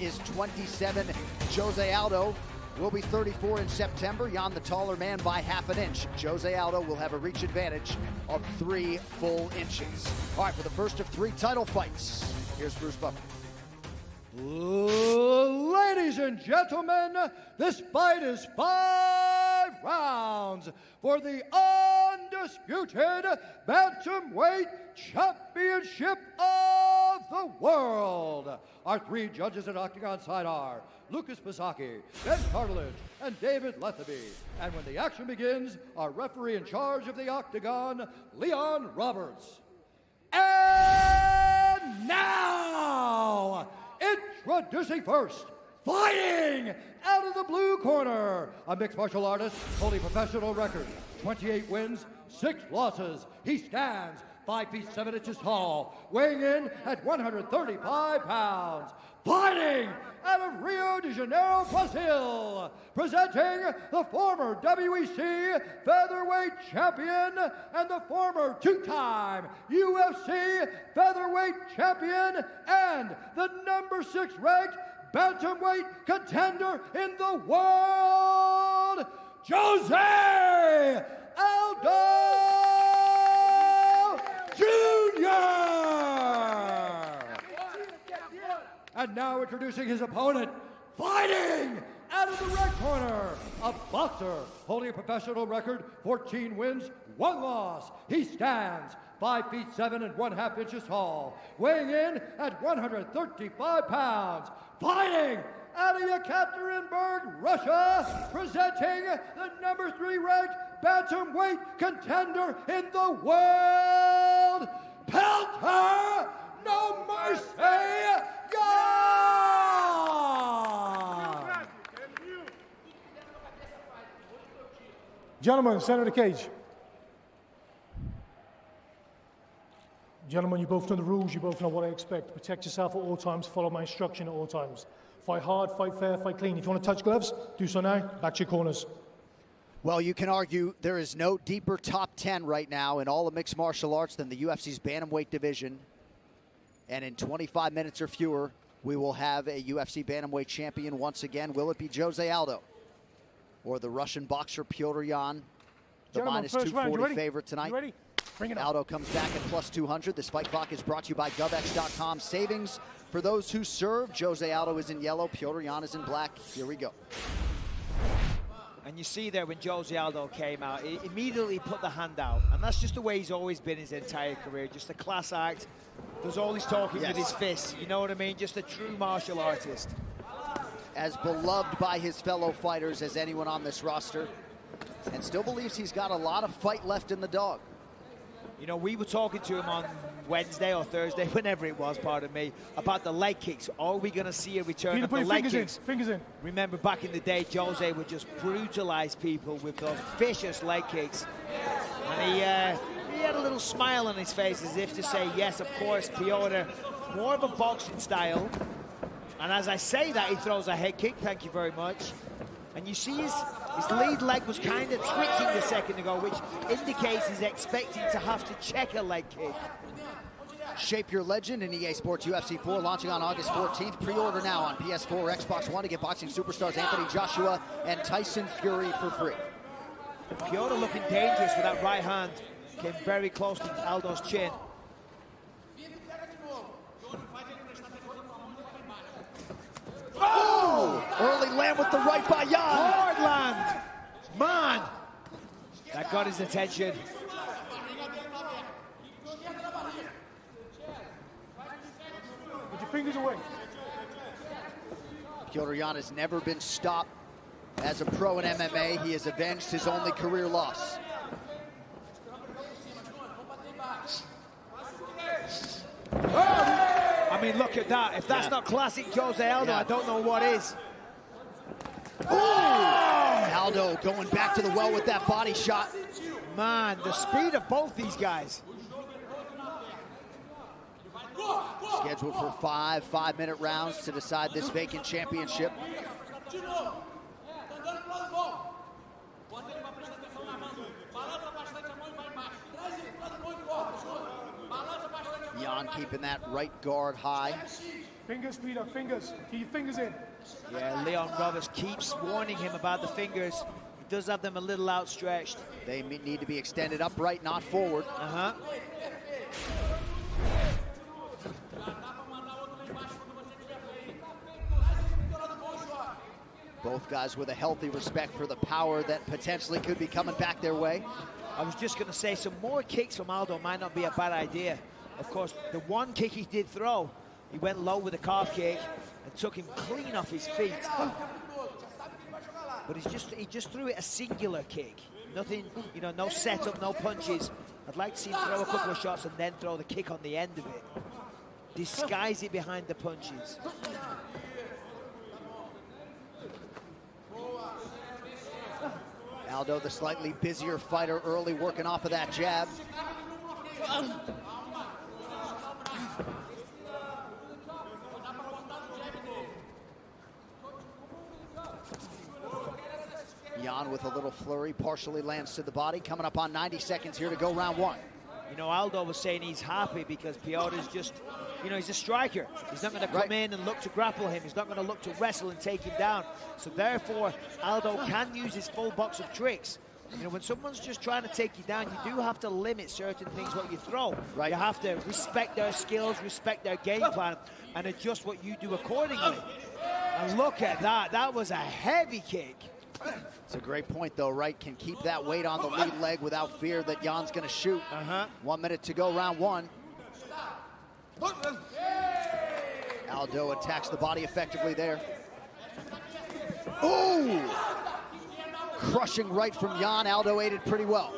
Is 27. Jose Aldo will be 34 in September. Jan, the taller man, by half an inch. Jose Aldo will have a reach advantage of 3 full inches. All right, for the first of 3 title fights, here's Bruce Buffer. Ladies and gentlemen, this fight is 5 rounds for the undisputed bantamweight championship of the world. Our 3 judges at Octagon side are Lucas Pisaki, Ben Cartilage, and David Letheby. And when the action begins, our referee in charge of the Octagon, Leon Roberts. And now, introducing first, fighting out of the blue corner, a mixed martial artist holding professional record, 28 wins, 6 losses. He stands 5 feet 7 inches tall, weighing in at 135 pounds. Fighting out of Rio de Janeiro, Brazil, presenting the former WEC featherweight champion and the former 2-time UFC featherweight champion and the number 6 ranked bantamweight contender in the world, Jose Aldo Jr. And now introducing his opponent, fighting out of the red corner, a boxer holding a professional record, 14 wins, 1 loss. He stands 5 feet 7 and 1/2 inches tall, weighing in at 135 pounds. Fighting out of Yekaterinburg, Russia, presenting the number 3 ranked bantamweight contender in the world, PETR, no mercy, God! Gentlemen, center of the cage. Gentlemen, you both know the rules, you both know what I expect. Protect yourself at all times, follow my instruction at all times. Fight hard, fight fair, fight clean. If you want to touch gloves, do so now. Back to your corners. Well, you can argue there is no deeper top 10 right now in all of mixed martial arts than the UFC's bantamweight division. And in 25 minutes or fewer, we will have a UFC bantamweight champion once again. Will it be Jose Aldo or the Russian boxer Petr Yan, the Gentlemen, minus 240 favorite tonight? You ready? Bring it Aldo comes back at plus 200. This fight clock is brought to you by GovX.com. Savings for those who serve. Jose Aldo is in yellow, Petr Yan is in black. Here we go. And you see there when Jose Aldo came out, he immediately put the hand out. And that's just the way he's always been his entire career. Just a class act. Does all his talking with his fists. You know what I mean? Just a true martial artist. As beloved by his fellow fighters as anyone on this roster. And still believes he's got a lot of fight left in the dog. You know, we were talking to him on Wednesday or Thursday, whenever it was, pardon me, about the leg kicks. Are we going to see a return of the leg kicks? Fingers in. Remember, back in the day, Jose would just brutalize people with those vicious leg kicks. And he had a little smile on his face as if to say, yes, of course, Petr, more of a boxing style. And as I say that, he throws a head kick. Thank you very much. And you see his lead leg was kind of twitching a second ago, which indicates he's expecting to have to check a leg kick. Shape Your Legend in EA Sports UFC 4, launching on August 14th. Pre-order now on PS4 or Xbox One to get boxing superstars Anthony Joshua and Tyson Fury for free. Petr looking dangerous with that right hand. Came very close to Aldo's chin. Oh! Early land with the right by Yan. Hard land. Man. That got his attention. Put your fingers away. Petr Yan has never been stopped as a pro in MMA. He has avenged his only career loss. I mean, look at that. If that's not classic Jose Aldo, I don't know what is. Aldo going back to the well with that body shot. Man, the speed of both these guys. Scheduled for 5 5-minute rounds to decide this vacant championship. Jan keeping that right guard high. Fingers, Peter, fingers. Keep your fingers in. Yeah, Leon Roberts keeps warning him about the fingers. He does have them a little outstretched. They need to be extended upright, not forward. Both guys with a healthy respect for the power that potentially could be coming back their way. I was just going to say, some more kicks from Aldo might not be a bad idea. Of course, the one kick he did throw, he went low with a calf kick and took him clean off his feet. But he just threw it a singular kick. Nothing, you know, no setup, no punches. I'd like to see him throw a couple of shots and then throw the kick on the end of it. Disguise it behind the punches. Aldo, the slightly busier fighter, early working off of that jab. Jan with a little flurry, partially lands to the body. Coming up on 90 seconds here to go round one. You know, Aldo was saying he's happy because Petr's just, you know, he's a striker. He's not going to come in and look to grapple him. He's not going to look to wrestle and take him down. So therefore, Aldo can use his full box of tricks. You know, when someone's just trying to take you down, you do have to limit certain things what you throw. Right. You have to respect their skills, respect their game plan, and adjust what you do accordingly. And look at that. That was a heavy kick. It's a great point, though, right? Can keep that weight on the lead leg without fear that Jan's going to shoot. 1 minute to go, round one. Aldo attacks the body effectively there. Ooh! Crushing right from Jan. Aldo aided pretty well.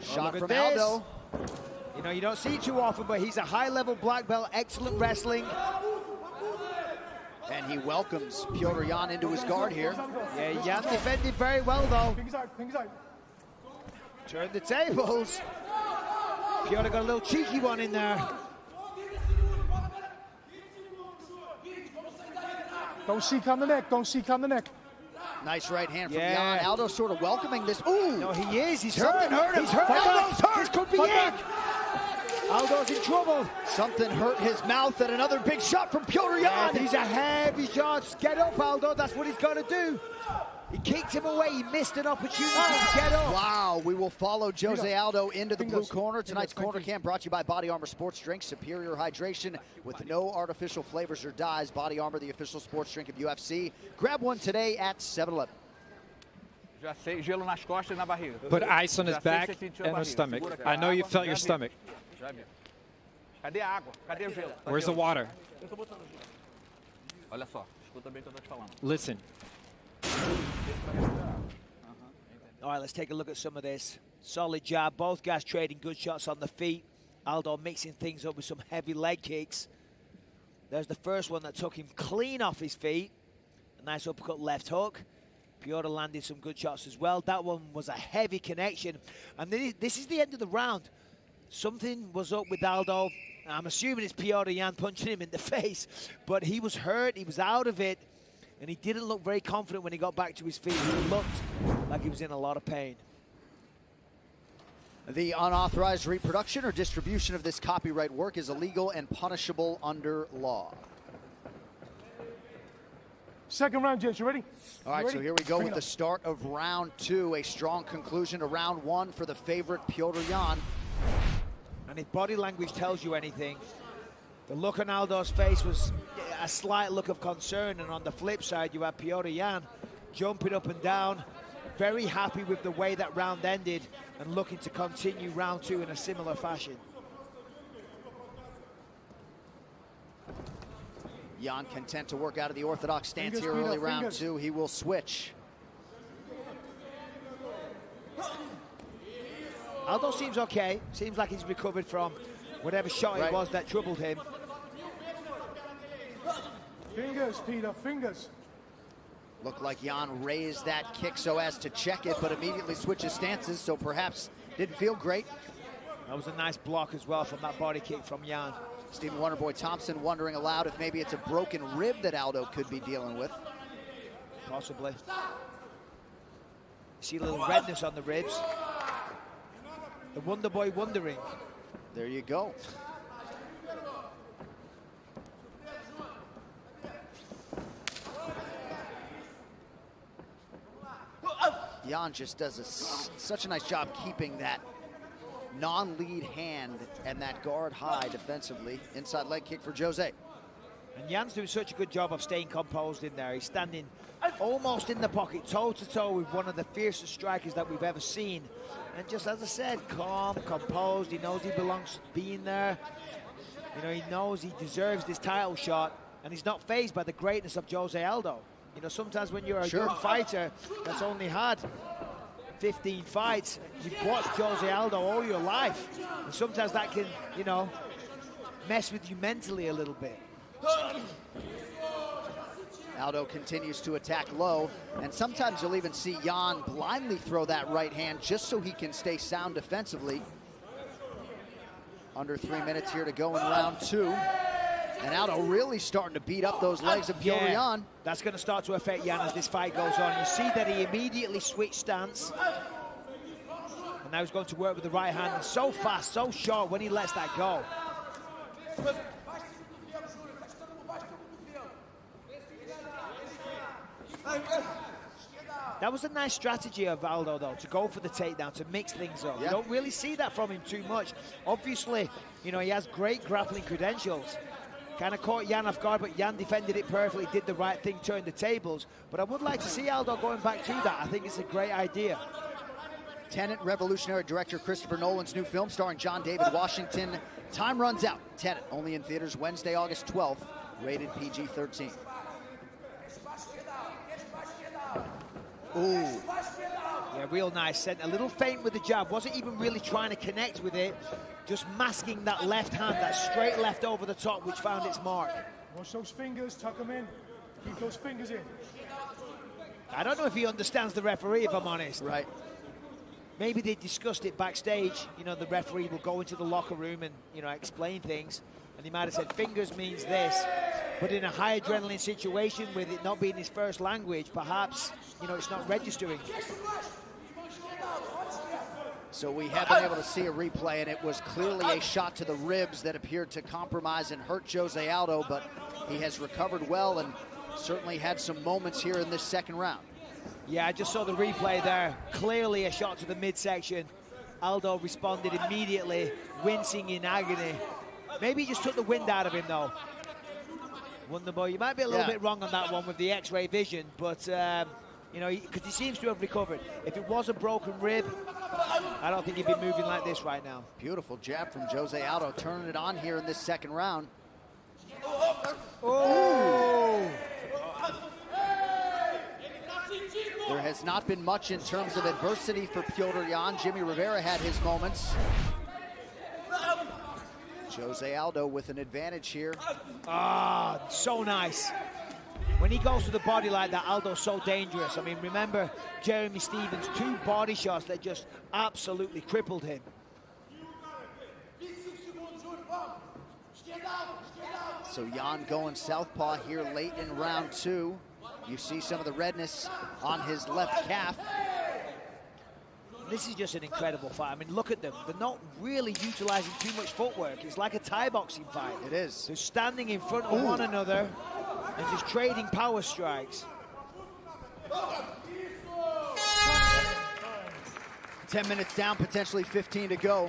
Shot from Aldo. You know, you don't see it too often, but he's a high-level black belt, excellent wrestling. And he welcomes Petr Yan into his guard here. Yeah, Jan defended very well, though. Fingers out, fingers out. Turn the tables. Petr got a little cheeky one in there. Don't seek on the neck, don't seek on the neck. Nice right hand from Jan. Aldo sort of welcoming this. Ooh! No, he is. He's Something hurt him. He's hurt. Aldo's hurt. This could be it. Aldo's in trouble. Something hurt his mouth, and another big shot from Petr Yan. He's a heavy shot. Get up, Aldo. That's what he's got to do. He kicked him away. He missed an opportunity to get up. Wow, we will follow Jose Aldo into the blue corner. Tonight's Corner Cam brought to you by Body Armor Sports Drink. Superior hydration with no artificial flavors or dyes. Body Armor, the official sports drink of UFC. Grab one today at 7-Eleven. Já sei, gelo nas costas e na barriga. Put ice on his back and the stomach. I know you felt your stomach. Cadê a água? Cadê o gelo? Where's the water? Olha só, escuta bem o que eu tô te falando. Listen. All right, let's take a look at some of this. Solid jab. Both guys trading good shots on the feet. Aldo mixing things up with some heavy leg kicks. There's the first one that took him clean off his feet. A nice uppercut left hook. Petr landed some good shots as well. That one was a heavy connection. And this is the end of the round. Something was up with Aldo. I'm assuming it's Petr Yan punching him in the face. But he was hurt. He was out of it. And he didn't look very confident when he got back to his feet. He looked like he was in a lot of pain. The unauthorized reproduction or distribution of this copyright work is illegal and punishable under law. Second round, gents, you ready? All right, so here we go with the start of round two. A strong conclusion to round one for the favorite Petr Yan. And if body language tells you anything, the look on Aldo's face was a slight look of concern, and on the flip side, you had Petr Yan jumping up and down, very happy with the way that round ended, and looking to continue round two in a similar fashion. Yan content to work out of the orthodox stance here early round two. He will switch. Aldo seems okay. Seems like he's recovered from whatever shot it was that troubled him. Fingers, Peter, fingers. Looked like Yan raised that kick so as to check it, but immediately switches stances, so perhaps didn't feel great. That was a nice block as well from that body kick from Yan. Stephen Wonderboy Thompson wondering aloud if maybe it's a broken rib that Aldo could be dealing with. Possibly. See a little redness on the ribs. The Wonder Boy wondering. There you go. Jan just does such a nice job keeping that non-lead hand and that guard high defensively. Inside leg kick for Jose. And Jan's doing such a good job of staying composed in there. He's standing almost in the pocket, toe-to-toe with one of the fiercest strikers that we've ever seen. And just as I said, calm, composed. He knows he belongs to being there. You know, he knows he deserves this title shot, and he's not fazed by the greatness of Jose Aldo. You know, sometimes when you're a young fighter that's only had 15 fights, you've watched Jose Aldo all your life. And sometimes that can, you know, mess with you mentally a little bit. Aldo continues to attack low, and sometimes you'll even see Jan blindly throw that right hand just so he can stay sound defensively. Under 3 minutes here to go in round 2. And Aldo really starting to beat up those legs of Petr Yan. That's going to start to affect Jan as this fight goes on. You see that he immediately switched stance. And now he's going to work with the right hand. And so fast, so short when he lets that go. That was a nice strategy of Aldo, though, to go for the takedown, to mix things up. You don't really see that from him too much. Obviously, you know, he has great grappling credentials. Kind of caught Jan off guard, but Jan defended it perfectly, did the right thing, turned the tables. But I would like to see Aldo going back to that. I think it's a great idea. Tenet, revolutionary director Christopher Nolan's new film starring John David Washington. Time runs out. Tenet, only in theaters Wednesday, August 12th. Rated PG-13. Ooh. Yeah, real nice. Sent a little feint with the jab. Wasn't even really trying to connect with it. Just masking that left hand, that straight left over the top, which found its mark. Watch those fingers, tuck them in. Keep those fingers in. I don't know if he understands the referee, if I'm honest. Right. Maybe they discussed it backstage. You know, the referee will go into the locker room and, you know, explain things. And he might have said, fingers means this. But in a high adrenaline situation, with it not being his first language, perhaps, you know, it's not registering. So we have been able to see a replay, and it was clearly a shot to the ribs that appeared to compromise and hurt Jose Aldo, but he has recovered well and certainly had some moments here in this second round. Yeah, I just saw the replay there. Clearly a shot to the midsection. Aldo responded immediately, wincing in agony. Maybe he just took the wind out of him, though. Wonder Boy, you might be a little bit wrong on that one with the X-ray vision, but, you know, because he seems to have recovered. If it was a broken rib, I don't think he'd be moving like this right now. Beautiful jab from Jose Aldo, turning it on here in this second round. Oh! There has not been much in terms of adversity for Petr Yan. Jimmy Rivera had his moments. Jose Aldo with an advantage here. Ah, so nice. When he goes to the body like that, Aldo's so dangerous. I mean, remember Jeremy Stevens, 2 body shots that just absolutely crippled him. So Yan going southpaw here late in round 2. You see some of the redness on his left calf. This is just an incredible fight. I mean, look at them. They're not really utilizing too much footwork. It's like a Thai boxing fight. It is. They're standing in front of one another and just trading power strikes. 10 minutes down, potentially 15 to go.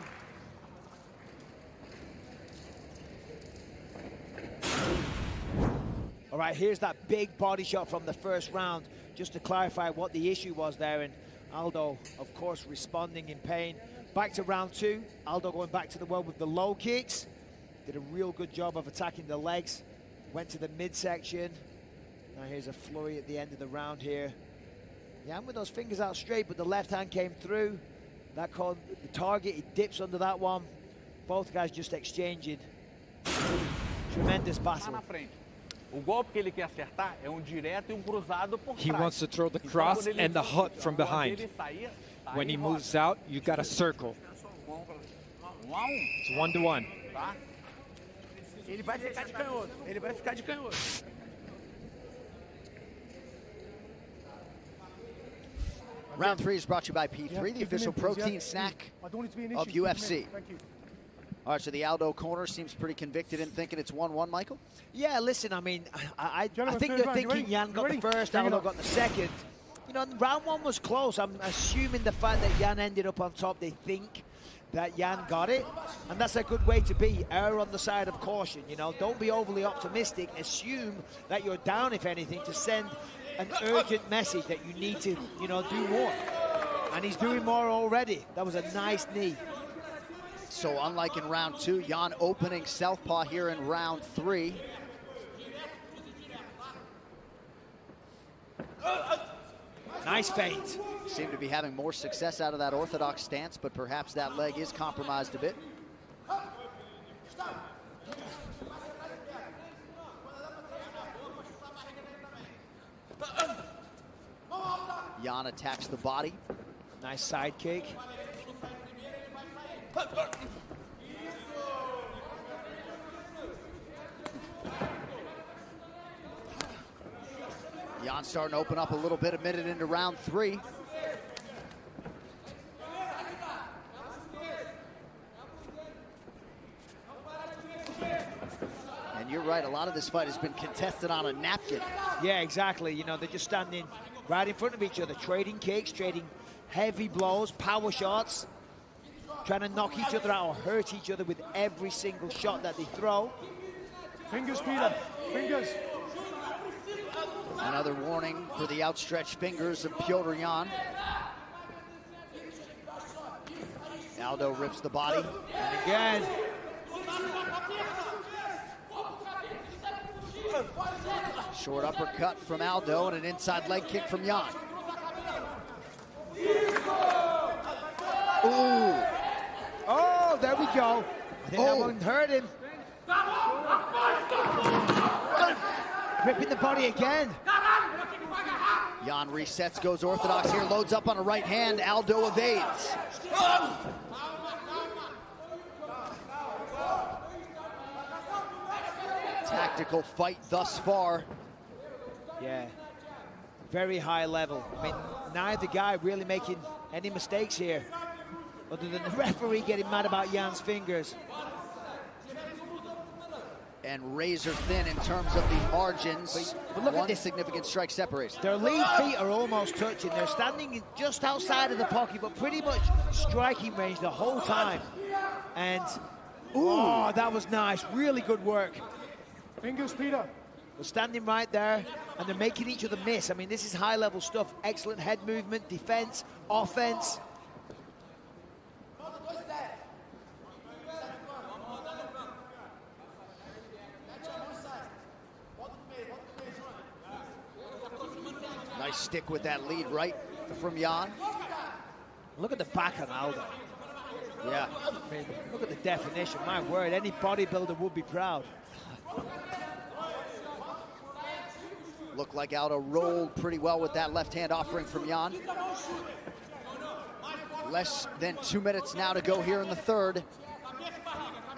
All right, here's that big body shot from the first round, just to clarify what the issue was there. And Aldo, of course, responding in pain. Back to round 2. Aldo going back to the well with the low kicks. Did a real good job of attacking the legs. Went to the midsection. Now here's a flurry at the end of the round here. Yeah, with those fingers out straight, but the left hand came through. That called the target. He dips under that one. Both guys just exchanging. Tremendous battle. O golpe que ele quer acertar é direto e cruzado por trás. He wants to throw the cross and the hook from behind. When he moves out, you got a circle. It's 1-to-1. Ele vai ficar de canhoto. Ele vai ficar de canhoto. Round 3 is brought to you by P3, the official protein snack of UFC. Thank you. All right, so the Aldo corner seems pretty convicted in thinking it's 1-1, Michael? Yeah, listen, I mean, I Gentlemen, think third they're round, you thinking ready? Jan You got ready? the first, Bring it Aldo on. got the second. You know, round 1 was close. I'm assuming the fact that Jan ended up on top, they think that Jan got it. And that's a good way to be. Err on the side of caution, you know. Don't be overly optimistic. Assume that you're down, if anything, to send an urgent message that you need to, you know, do more. And he's doing more already. That was a nice knee. So unlike in round 2, Jan opening southpaw here in round 3. Nice feint. Seem to be having more success out of that orthodox stance, but perhaps that leg is compromised a bit. Jan attacks the body. Nice side kick. Jan starting to open up a little bit, a minute into round 3. And you're right, a lot of this fight has been contested on a napkin. Yeah, exactly. You know, they're just standing right in front of each other, trading kicks, trading heavy blows, power shots, trying to knock each other out or hurt each other with every single shot that they throw. Fingers, Peter. Fingers. Another warning for the outstretched fingers of Petr Yan. Aldo rips the body. And again. Short uppercut from Aldo and an inside leg kick from Yan. Ooh. Oh, there we go. I think that one hurt him. Ripping the body again. Yan resets, goes orthodox here, loads up on a right hand. Aldo evades. Tactical fight thus far. Yeah, very high level. I mean, neither guy really making any mistakes here, other than the referee getting mad about Jan's fingers. And razor thin in terms of the margins. But look at One this. significant strike separates. Their lead feet are almost touching. They're standing just outside of the pocket, but pretty much striking range the whole time. And, oh, that was nice. Really good work. Fingers, Peter. They're standing right there, and they're making each other miss. I mean, this is high-level stuff. Excellent head movement, defense, offense. Nice stick with that lead right from Yan. Look at the back on Aldo. Yeah. I mean, look at the definition. My word, any bodybuilder would be proud. Looked like Aldo rolled pretty well with that left hand offering from Yan. Less than 2 minutes now to go here in the third.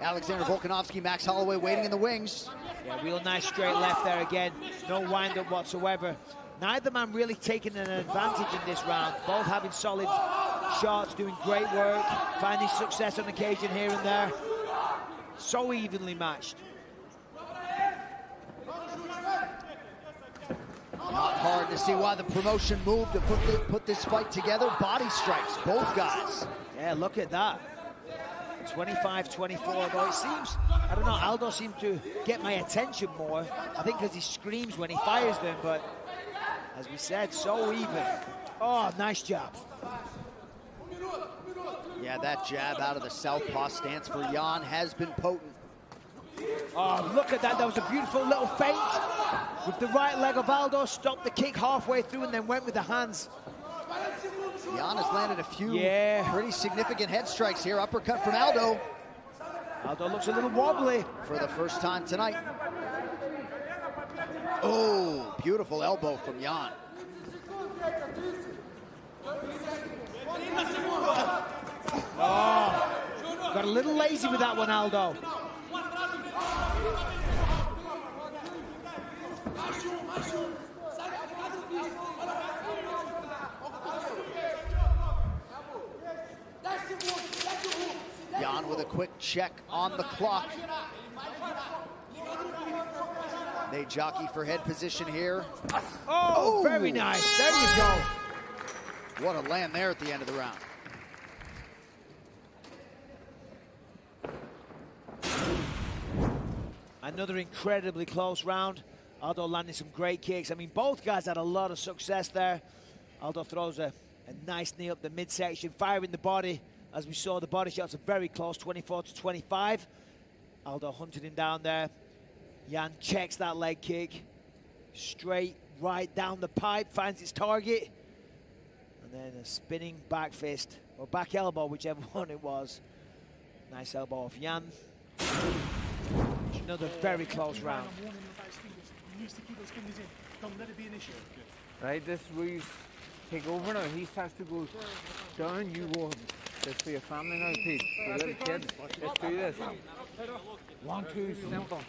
Alexander Volkanovski, Max Holloway waiting in the wings. Yeah, real nice straight left there again. No wind-up whatsoever. Neither man really taking an advantage in this round. Both having solid shots, doing great work, finding success on occasion here and there. So evenly matched. Not hard to see why the promotion moved to put this fight together. Body strikes, both guys. Yeah, look at that. 25-24, though it seems, I don't know, Aldo seemed to get my attention more. I think because he screams when he fires them, but as we said, so even. Oh, nice jab. Yeah, that jab out of the southpaw stance for Yan has been potent. Oh, look at that. That was a beautiful little feint. With the right leg of Aldo, stopped the kick halfway through and then went with the hands. Yan has landed a few pretty significant head strikes here. Uppercut from Aldo. Aldo looks a little wobbly. For the first time tonight. Oh, beautiful elbow from Yan. Oh, got a little lazy with that one, Aldo. quick check on the clock. They jockey for head position here. Oh, very nice. There you go. What a land there at the end of the round. Another incredibly close round. Aldo landing some great kicks. I mean, both guys had a lot of success there. Aldo throws a nice knee up the midsection, firing the body. As we saw, the body shots are very close, 24 to 25. Aldo hunted him down there. Jan checks that leg kick. Straight right down the pipe, finds its target. And then a spinning back fist, or back elbow, whichever one it was. Nice elbow off Jan. Another very close round. Right, this we take over now. He starts to go down, you go. This for your family now, Pete. Your little kids. Let's do this. 1, 2, simple.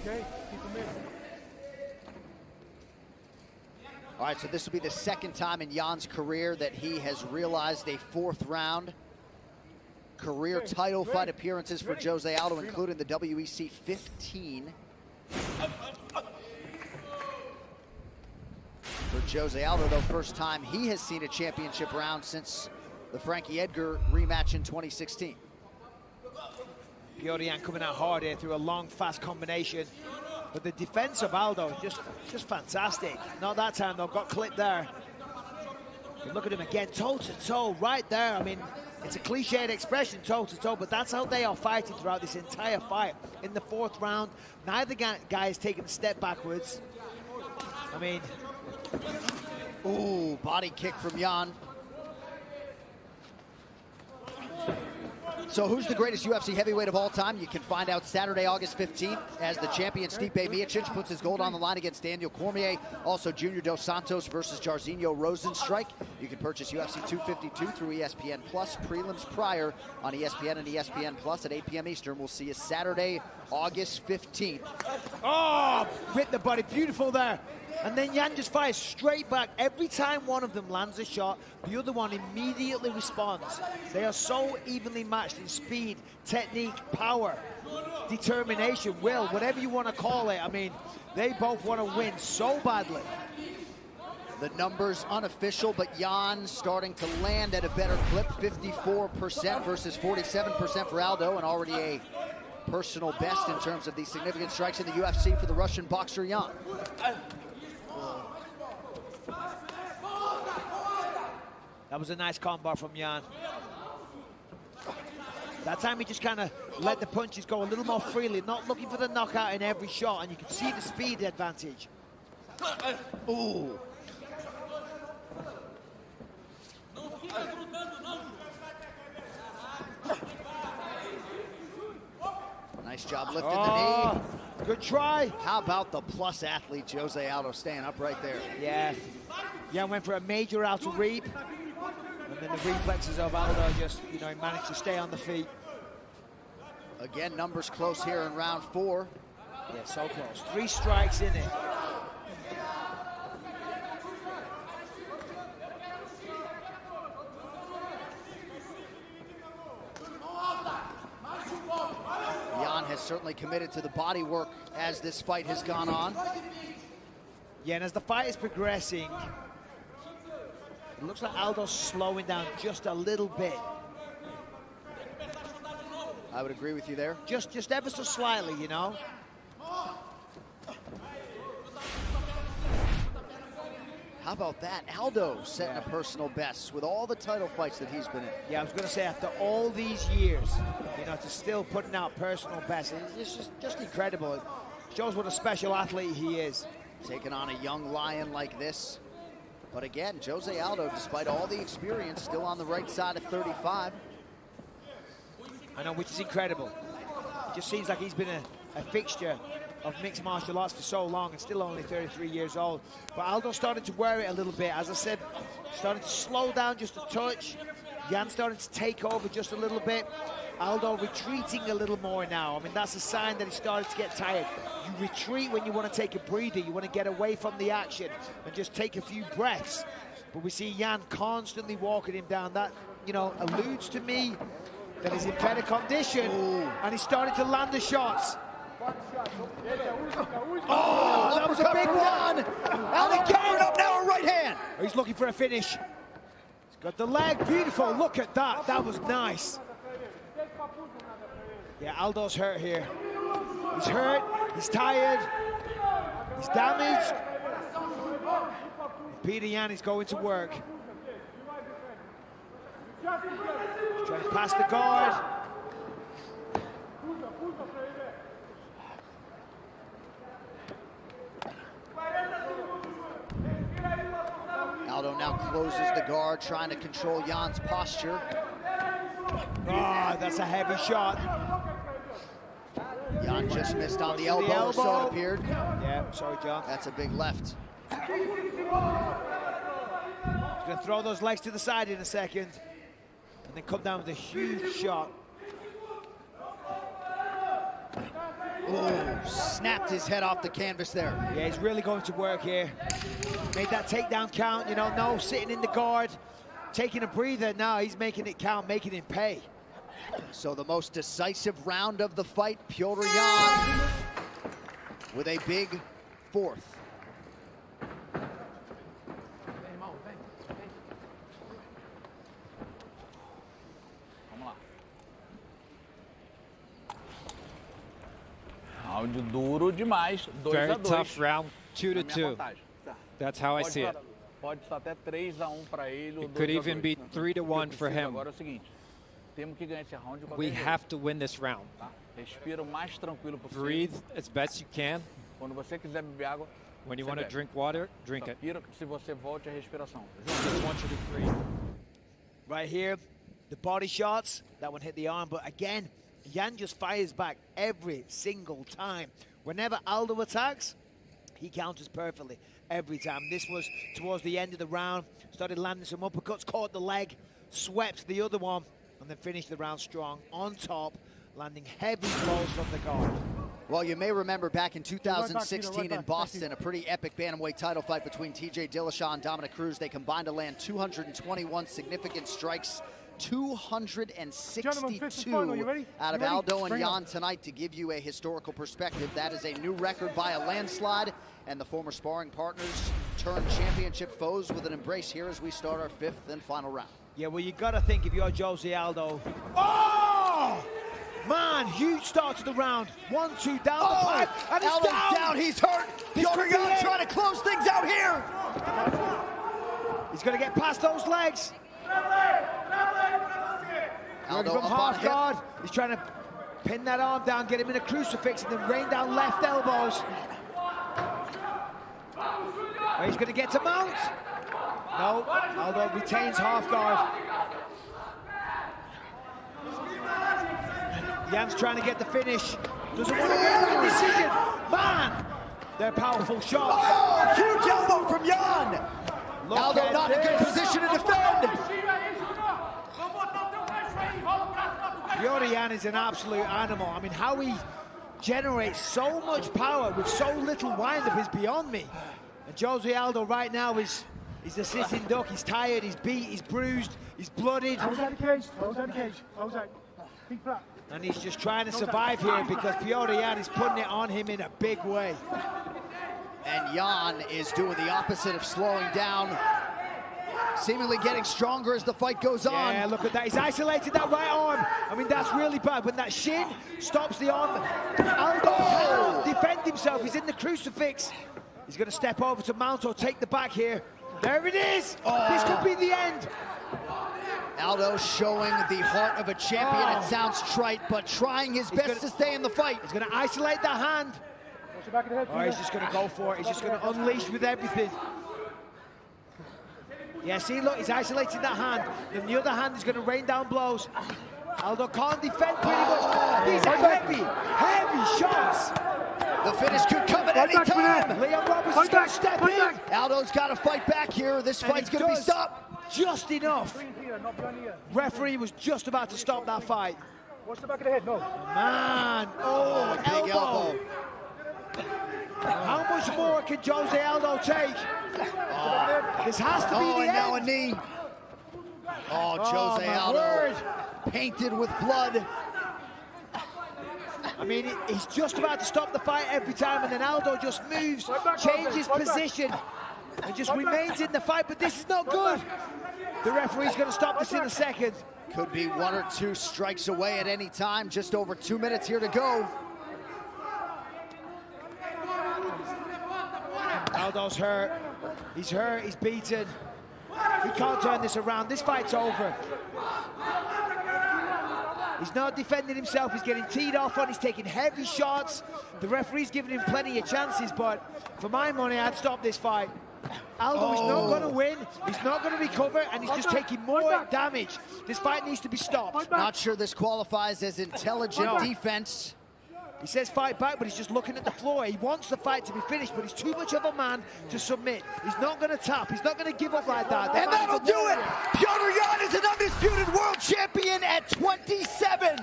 Okay, keep them in. All right, so this will be the second time in Jan's career that he has realized a fourth round. Career title fight appearances for Jose Aldo, including the WEC 15. For Jose Aldo, though, first time he has seen a championship round since the Frankie Edgar rematch in 2016. Petr coming out hard here through a long, fast combination. But the defense of Aldo, just fantastic. Not that time, though, got clipped there. But look at him again, toe-to-toe, right there. I mean, it's a cliched expression, toe-to-toe, but that's how they are fighting throughout this entire fight. In the fourth round, neither guy is taking a step backwards. I mean... Ooh, body kick from Jan. So who's the greatest UFC heavyweight of all time? You can find out Saturday, August 15th, as the champion Stipe Miocic puts his gold on the line against Daniel Cormier. Also, Junior Dos Santos versus Jairzinho Rozenstruik. You can purchase UFC 252 through ESPN Plus. Prelims prior on ESPN and ESPN Plus at 8 p.m. Eastern. We'll see you Saturday, August 15th. Oh, hit the body, beautiful there. And then Jan just fires straight back. Every time one of them lands a shot, the other one immediately responds. They are so evenly matched in speed, technique, power, determination, will, whatever you want to call it. I mean, they both want to win so badly. The numbers unofficial, but Jan starting to land at a better clip, 54% versus 47% for Aldo, and already a personal best in terms of the significant strikes in the UFC for the Russian boxer Jan. That was a nice combo from Jan. That time he just kind of let the punches go a little more freely, not looking for the knockout in every shot, and you can see the speed advantage. Ooh. Nice job lifting the knee. Good try. How about the plus athlete Jose Aldo staying up right there? Yeah. Jan went for a major outer reap. And then the reflexes of Aldo just, you know, he managed to stay on the feet. Again, numbers close here in round 4. Yeah, so close. 3 strikes in it. Jan has certainly committed to the body work as this fight has gone on. Yeah, and as the fight is progressing, it looks like Aldo's slowing down just a little bit. I would agree with you there. Just ever so slightly, you know. How about that? Aldo setting a personal best with all the title fights that he's been in. Yeah, I was going to say, after all these years, you know, to still putting out personal bests, it's just incredible. It shows what a special athlete he is. Taking on a young lion like this. But again, Jose Aldo, despite all the experience, still on the right side of 35. I know, which is incredible. It just seems like he's been a fixture of mixed martial arts for so long and still only 33 years old. But Aldo started to wear it a little bit. As I said, starting to slow down just a touch. Jan starting to take over just a little bit. Aldo retreating a little more now. I mean, that's a sign that he started to get tired. You retreat when you want to take a breather. You want to get away from the action and just take a few breaths. but we see Jan constantly walking him down. That, you know, alludes to me that he's in better condition. And he's starting to land the shots. Oh, that was a big one. Aldo covered up now a right hand. He's looking for a finish. He's got the leg, beautiful. Look at that, that was nice. Yeah, Aldo's hurt here. He's hurt, he's tired, he's damaged. Peter Yan is going to work. He's trying to pass the guard. Aldo now closes the guard, trying to control Jan's posture. Oh, that's a heavy shot. Jan just missed on the elbow, so it appeared. Yeah, sorry, John. That's a big left. He's going to throw those legs to the side in a second, and then come down with a huge shot. Ooh, snapped his head off the canvas there. Yeah, he's really going to work here. Made that takedown count, you know, no sitting in the guard, taking a breather. Now he's making it count, making it pay. So the most decisive round of the fight, Petr Yan with a big fourth. Round duro demais, 2 a 2. Very tough round, 2-2. That's how I see it. Pode estar até 3-1 para ele. It could even be 3-1 for him. Agora é o seguinte, temos que ganhar esse round de qualquer We jeito. have to win this round. Respira o mais tranquilo possível. Breathe as best you can. Quando você quiser beber água, When you você want to bebe. drink water, drink it. Respira se você volte a respiração. Just want you to breathe. Right here, the body shots, that one hit the arm, but again, Yan just fires back every single time. Whenever Aldo attacks, he counters perfectly every time. This was towards the end of the round, started landing some uppercuts, caught the leg, swept the other one, and then finished the round strong, on top, landing heavy blows from the guard. Well, you may remember back in 2016 in Boston, a pretty epic bantamweight title fight between TJ Dillashaw and Dominic Cruz. They combined to land 221 significant strikes, 262 out of Aldo and Yan tonight. To give you a historical perspective, that is a new record by a landslide, and the former sparring partners turned championship foes with an embrace here as we start our fifth and final round. Yeah, well, you got to think if you're Jose Aldo. Oh! Man, huge start to the round. 1-2 down the pipe, and he's Aldo's down. He's hurt. Petr Yan trying to close things out here. He's going to get past those legs. Aldo from up on half him. guard. He's trying to pin that arm down, get him in a crucifix, and then rain down left elbows. Oh, he's going to get to mount. No, Aldo retains half guard. Jan's trying to get the finish. Doesn't want to go for the decision. Man, they're powerful shots. Oh, huge elbow from Yan. Aldo not in a good position to defend. Petr Yan is an absolute animal. I mean, how he generates so much power with so little wind-up is beyond me. And Jose Aldo right now is the sitting duck. He's tired, he's beat, he's bruised, he's blooded. And he's just trying to survive here because Petr Yan is putting it on him in a big way. And Yan is doing the opposite of slowing down, seemingly getting stronger as the fight goes on. Yeah, look at that. He's isolated that right arm. I mean, that's really bad. When that shin stops the arm, Aldo cannot defend himself. He's in the crucifix. He's going to step over to mount or take the back here. There it is. This could be the end. Aldo showing the heart of a champion. It sounds trite, but trying his best to stay in the fight. He's going to isolate that hand. Oh, he's just going to go for it. He's just going to unleash with everything. Yeah, see, look, he's isolating that hand. Then the other hand is going to rain down blows. Aldo can't defend pretty much. These are heavy shots. The finish could come at any time. Leon Roberts is going to step in. Aldo's got to fight back here. This fight's going to be stopped. Just enough. Referee was just about to stop that fight. Watch the back of the head, no. Man, oh, big elbow. How much more can Jose Aldo take? This has to be the and end. now a knee. Oh, Jose Aldo word. painted with blood. I mean, he's just about to stop the fight every time, and then Aldo just moves, changes position, and just remains in the fight, but this is not good. The referee's going to stop this in a second. Could be 1 or 2 strikes away at any time. Just over 2 minutes here to go. Aldo's hurt. He's hurt, he's beaten. He can't turn this around. This fight's over. He's not defending himself. He's getting teed off on. He's taking heavy shots. The referee's giving him plenty of chances, but for my money, I'd stop this fight. Aldo is not going to win. He's not going to recover, and he's just taking more damage. This fight needs to be stopped. Not sure this qualifies as intelligent defense. He says fight back, but he's just looking at the floor. He wants the fight to be finished, but he's too much of a man to submit. He's not going to tap. He's not going to give up like that. And that'll do it! Petr Yan is an undisputed world champion at 27.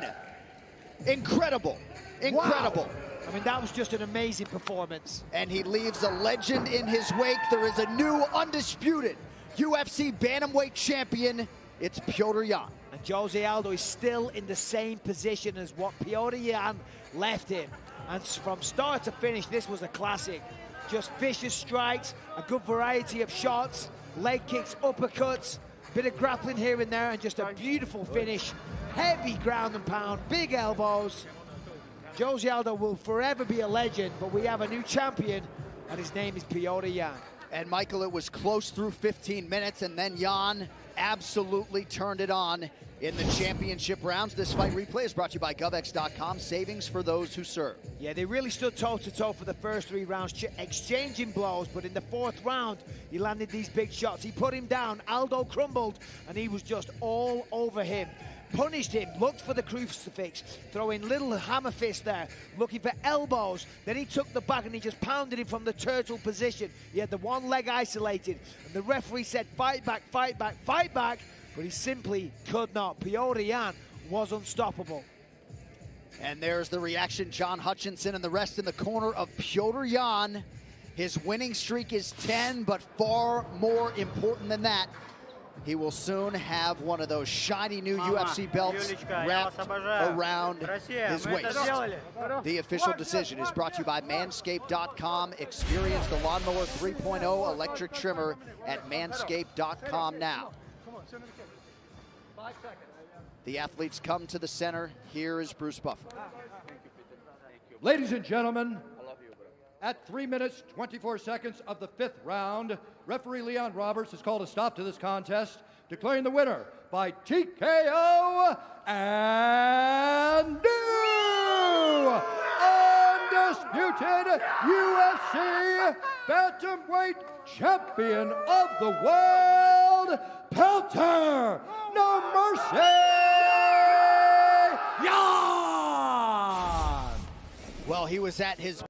Incredible. Incredible. Wow. I mean, that was just an amazing performance. And he leaves a legend in his wake. There is a new undisputed UFC bantamweight champion. It's Petr Yan. And Jose Aldo is still in the same position as what Petr Yan left him. And from start to finish, this was a classic. Just vicious strikes, a good variety of shots, leg kicks, uppercuts, bit of grappling here and there, and just a beautiful finish. Heavy ground and pound, big elbows. Jose Aldo will forever be a legend, but we have a new champion, and his name is Petr Yan. And Michael, it was close through 15 minutes, and then Yan absolutely turned it on in the championship rounds. This fight replay is brought to you by GovX.com. Savings for those who serve. Yeah, they really stood toe-to-toe for the first 3 rounds, exchanging blows, but in the 4th round, he landed these big shots. He put him down, Aldo crumbled, and he was just all over him. Punished him, looked for the crucifix, throwing little hammer fist there, looking for elbows. Then he took the back and he just pounded him from the turtle position. He had the one leg isolated, and the referee said, fight back, fight back, fight back, but he simply could not. Petr Yan was unstoppable. And there's the reaction. John Hutchinson and the rest in the corner of Petr Yan. His winning streak is 10, but far more important than that, he will soon have one of those shiny new UFC belts wrapped around his waist. The official decision is brought to you by Manscaped.com. Experience the Lawnmower 3.0 electric trimmer at Manscaped.com now. The athletes come to the center. Here is Bruce Buffer. Ladies and gentlemen, at 3 minutes, 24 seconds of the 5th round, referee Leon Roberts has called a stop to this contest, declaring the winner by TKO and new undisputed UFC bantamweight champion of the world, PETR, No Mercy, Yan! Well, he was at his